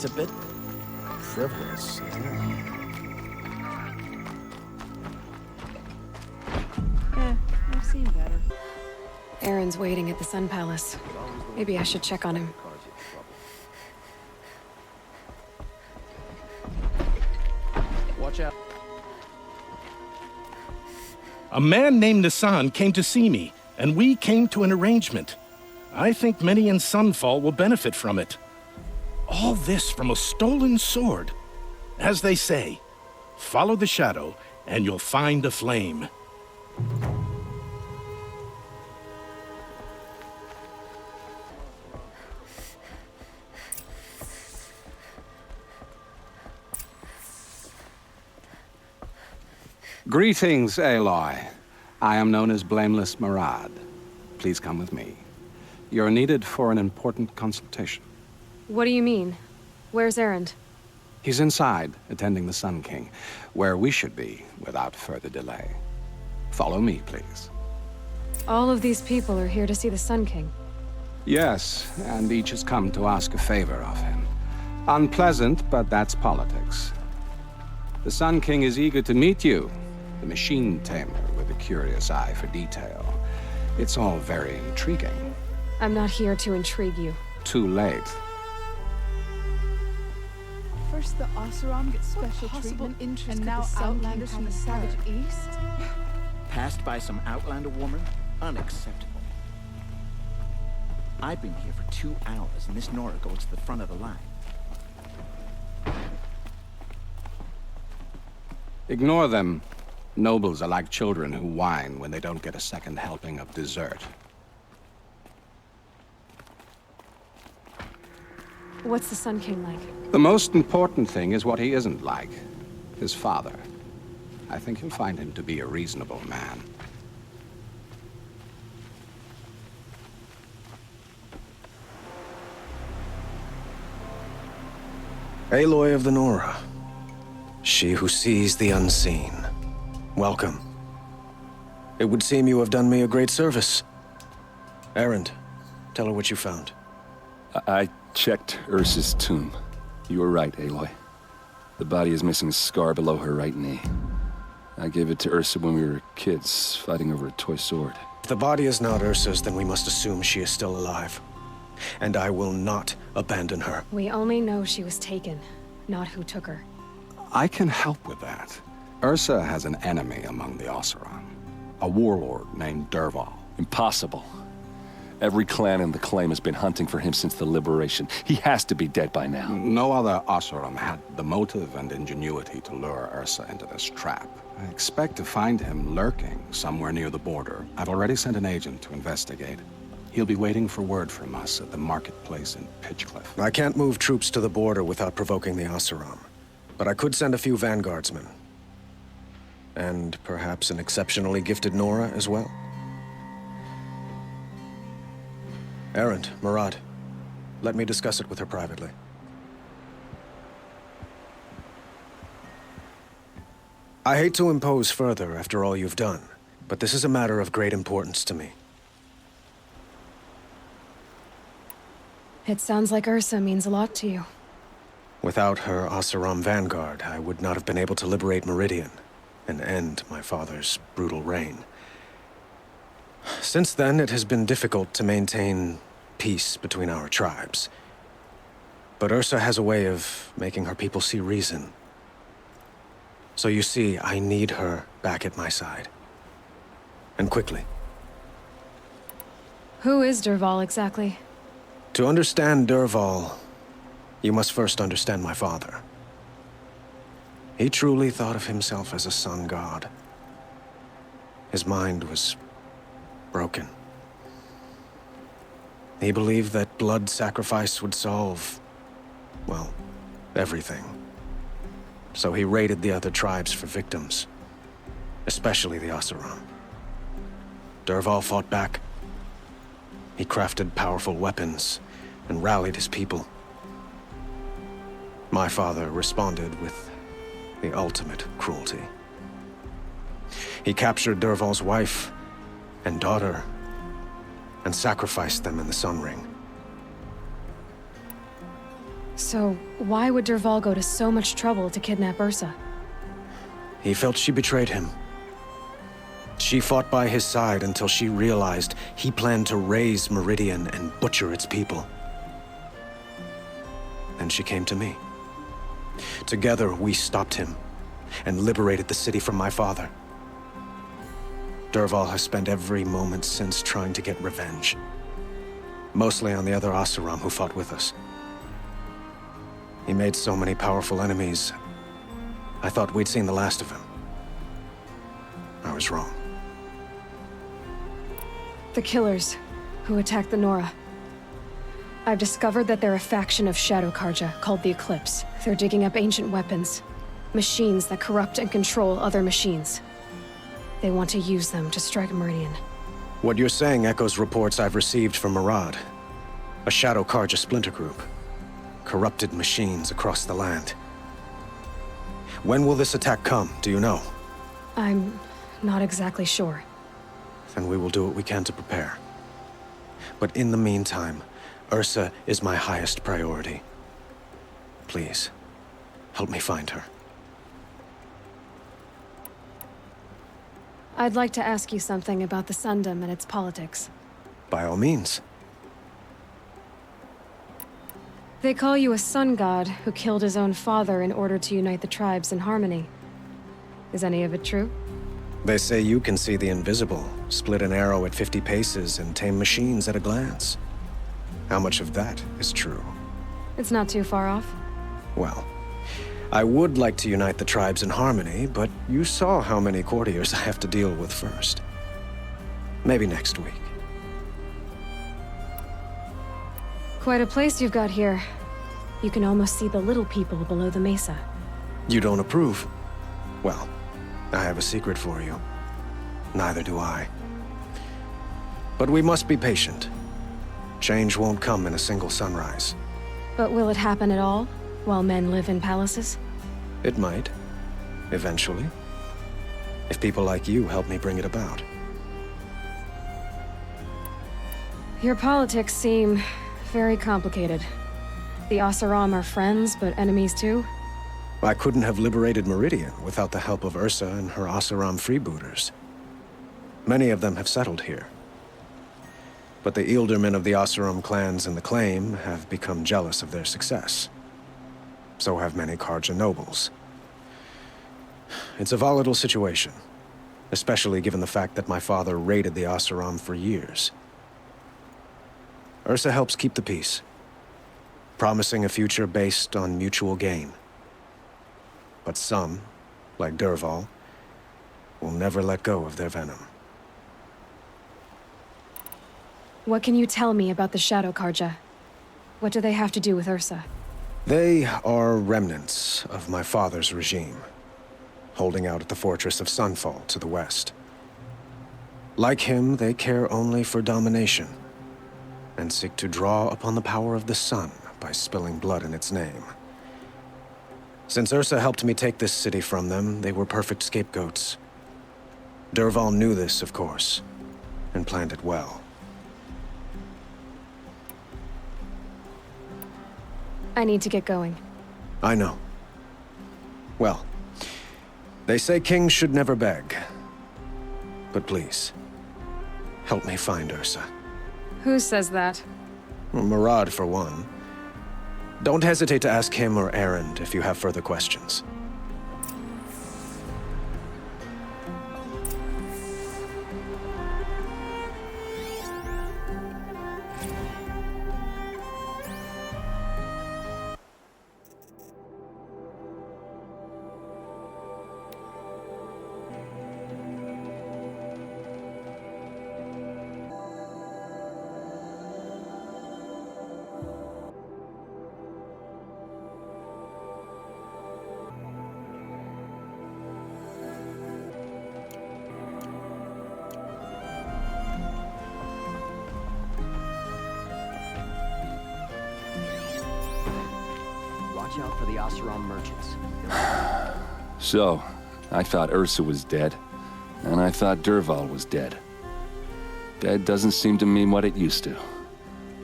It's a bit frivolous, isn't it? I've seen better. Aaron's waiting at the Sun Palace. Maybe I should check on him. Watch out. A man named Nissan came to see me, and we came to an arrangement. I think many in Sunfall will benefit from it. All this from a stolen sword. As they say, follow the shadow, and you'll find a flame. Greetings, Aloy. I am known as Blameless Murad. Please come with me. You're needed for an important consultation. What do you mean? Where's Aaron? He's inside, attending the Sun King, where we should be without further delay. Follow me, please. All of these people are here to see the Sun King. Yes, and each has come to ask a favor of him. Unpleasant, but that's politics. The Sun King is eager to meet you, the machine tamer with a curious eye for detail. It's all very intriguing. I'm not here to intrigue you. Too late. First the Oseram gets special treatment, and now outlanders from the savage east? Passed by some outlander woman? Unacceptable. I've been here for 2 hours, and this Nora goes to the front of the line. Ignore them. Nobles are like children who whine when they don't get a second helping of dessert. What's the Sun King like? The most important thing is what he isn't like. His father. I think you'll find him to be a reasonable man. Aloy of the Nora. She who sees the unseen. Welcome. It would seem you have done me a great service. Erend, tell her what you found. I checked Ursa's tomb. You were right, Aloy. The body is missing a scar below her right knee. I gave it to Ursa when we were kids, fighting over a toy sword. If the body is not Ursa's, then we must assume she is still alive. And I will not abandon her. We only know she was taken, not who took her. I can help with that. Ursa has an enemy among the Oseram. A warlord named Dervahl. Impossible. Every clan in the claim has been hunting for him since the liberation. He has to be dead by now. No other Oseram had the motive and ingenuity to lure Ursa into this trap. I expect to find him lurking somewhere near the border. I've already sent an agent to investigate. He'll be waiting for word from us at the marketplace in Pitchcliff. I can't move troops to the border without provoking the Oseram. But I could send a few vanguardsmen. And perhaps an exceptionally gifted Nora as well. Erend, Murad, let me discuss it with her privately. I hate to impose further after all you've done, but this is a matter of great importance to me. It sounds like Ursa means a lot to you. Without her Oseram vanguard, I would not have been able to liberate Meridian and end my father's brutal reign. Since then, it has been difficult to maintain peace between our tribes. But Ursa has a way of making her people see reason. So you see, I need her back at my side. And quickly. Who is Dervahl exactly? To understand Dervahl, you must first understand my father. He truly thought of himself as a sun god. His mind was broken. He believed that blood sacrifice would solve, well, everything. So he raided the other tribes for victims, especially the Oseram. Dervahl fought back. He crafted powerful weapons and rallied his people. My father responded with the ultimate cruelty. He captured Dervahl's wife and daughter and sacrificed them in the Sun Ring. So, why would Dervahl go to so much trouble to kidnap Ursa? He felt she betrayed him. She fought by his side until she realized he planned to raise Meridian and butcher its people. Then she came to me. Together, we stopped him and liberated the city from my father. Dervahl has spent every moment since trying to get revenge. Mostly on the other Oseram who fought with us. He made so many powerful enemies, I thought we'd seen the last of him. I was wrong. The killers who attacked the Nora. I've discovered that they're a faction of Shadow Carja called the Eclipse. They're digging up ancient weapons. Machines that corrupt and control other machines. They want to use them to strike Meridian. What you're saying echoes reports I've received from Murad. A Shadow Carja splinter group. Corrupted machines across the land. When will this attack come, do you know? I'm not exactly sure. Then we will do what we can to prepare. But in the meantime, Ursa is my highest priority. Please, help me find her. I'd like to ask you something about the Sundom and its politics. By all means. They call you a sun god who killed his own father in order to unite the tribes in harmony. Is any of it true? They say you can see the invisible, split an arrow at 50 paces, and tame machines at a glance. How much of that is true? It's not too far off. Well, I would like to unite the tribes in harmony, but you saw how many courtiers I have to deal with first. Maybe next week. Quite a place you've got here. You can almost see the little people below the mesa. You don't approve? Well, I have a secret for you. Neither do I. But we must be patient. Change won't come in a single sunrise. But will it happen at all, while men live in palaces? It might. Eventually. If people like you help me bring it about. Your politics seem very complicated. The Oseram are friends, but enemies too? I couldn't have liberated Meridian without the help of Ursa and her Oseram freebooters. Many of them have settled here. But the Ealdormen of the Oseram clans in the claim have become jealous of their success. So have many Carja nobles. It's a volatile situation, especially given the fact that my father raided the Oseram for years. Ursa helps keep the peace, promising a future based on mutual gain. But some, like Dervahl, will never let go of their venom. What can you tell me about the Shadow Carja? What do they have to do with Ursa? They are remnants of my father's regime, holding out at the fortress of Sunfall to the west. Like him, they care only for domination, and seek to draw upon the power of the sun by spilling blood in its name. Since Ursa helped me take this city from them, they were perfect scapegoats. Dervahl knew this, of course, and planned it well. I need to get going. I know. Well, they say kings should never beg. But please, help me find Ursa. Who says that? Murad, for one. Don't hesitate to ask him or Erend if you have further questions. Watch out for the Oseram merchants. So, I thought Ursa was dead, and I thought Dervahl was dead. Dead doesn't seem to mean what it used to.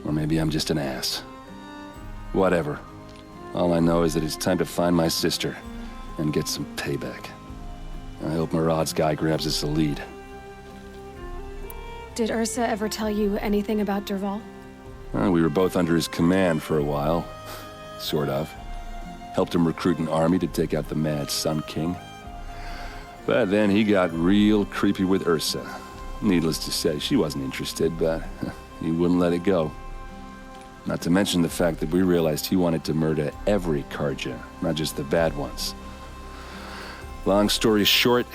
Or maybe I'm just an ass. Whatever. All I know is that it's time to find my sister and get some payback. I hope Murad's guy grabs us a lead. Did Ursa ever tell you anything about Dervahl? We were both under his command for a while. Sort of. Helped him recruit an army to take out the mad Sun King. But then he got real creepy with Ursa. Needless to say, she wasn't interested, but he wouldn't let it go. Not to mention the fact that we realized he wanted to murder every Carja, not just the bad ones. Long story short,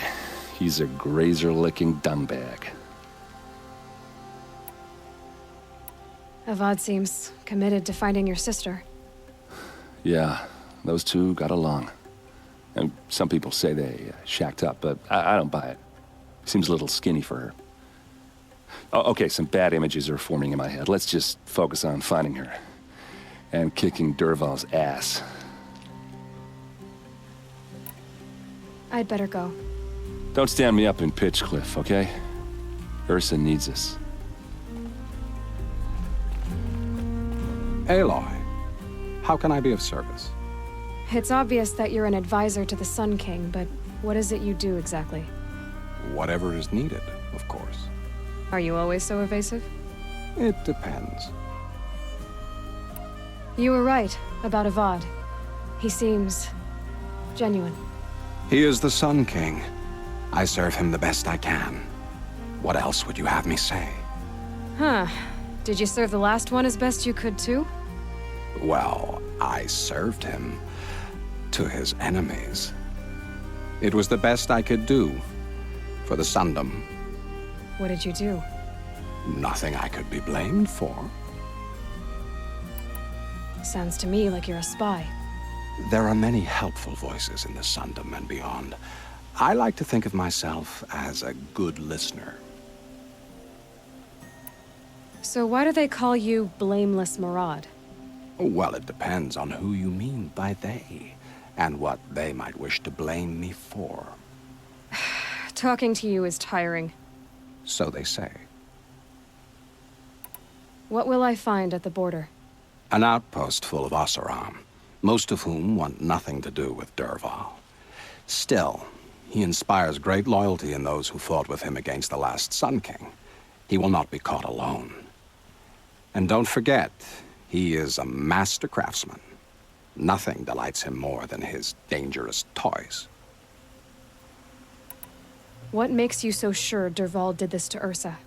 he's a grazer-licking dungbag. Avad seems committed to finding your sister. Yeah, those two got along. And some people say they shacked up, but I don't buy it. Seems a little skinny for her. Oh, okay, some bad images are forming in my head. Let's just focus on finding her. And kicking Dervahl's ass. I'd better go. Don't stand me up in Pitchcliff, okay? Ursa needs us. Aloy, how can I be of service? It's obvious that you're an advisor to the Sun King, but what is it you do exactly? Whatever is needed, of course. Are you always so evasive? It depends. You were right about Avad. He seems genuine. He is the Sun King. I serve him the best I can. What else would you have me say? Huh. Did you serve the last one as best you could, too? Well, I served him to his enemies. It was the best I could do for the Sundom. What did you do? Nothing I could be blamed for. Sounds to me like you're a spy. There are many helpful voices in the Sundom and beyond. I like to think of myself as a good listener. So why do they call you Blameless Murad? Well, it depends on who you mean by they, and what they might wish to blame me for. Talking to you is tiring. So they say. What will I find at the border? An outpost full of Oseram, most of whom want nothing to do with Dervahl. Still, he inspires great loyalty in those who fought with him against the last Sun King. He will not be caught alone. And don't forget, he is a master craftsman. Nothing delights him more than his dangerous toys. What makes you so sure Dervahl did this to Ursa?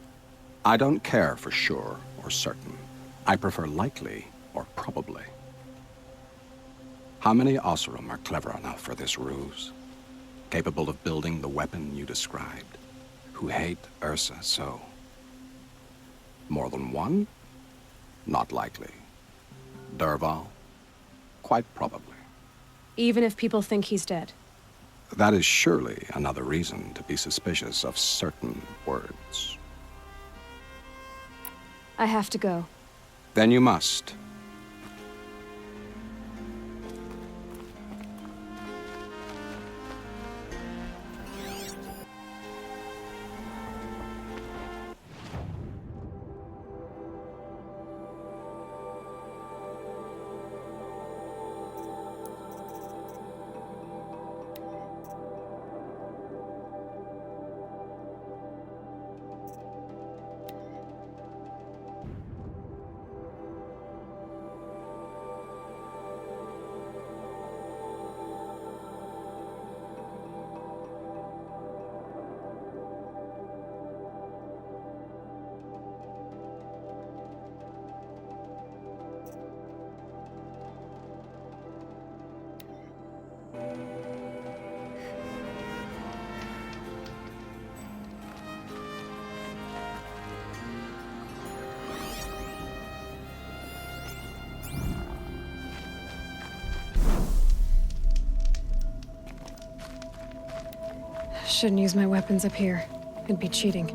I don't care for sure or certain. I prefer likely or probably. How many Oseram are clever enough for this ruse? Capable of building the weapon you described? Who hate Ursa so? More than one? Not likely. Dervahl? Quite probably. Even if people think he's dead? That is surely another reason to be suspicious of certain words. I have to go. Then you must. Shouldn't use my weapons up here. It'd be cheating.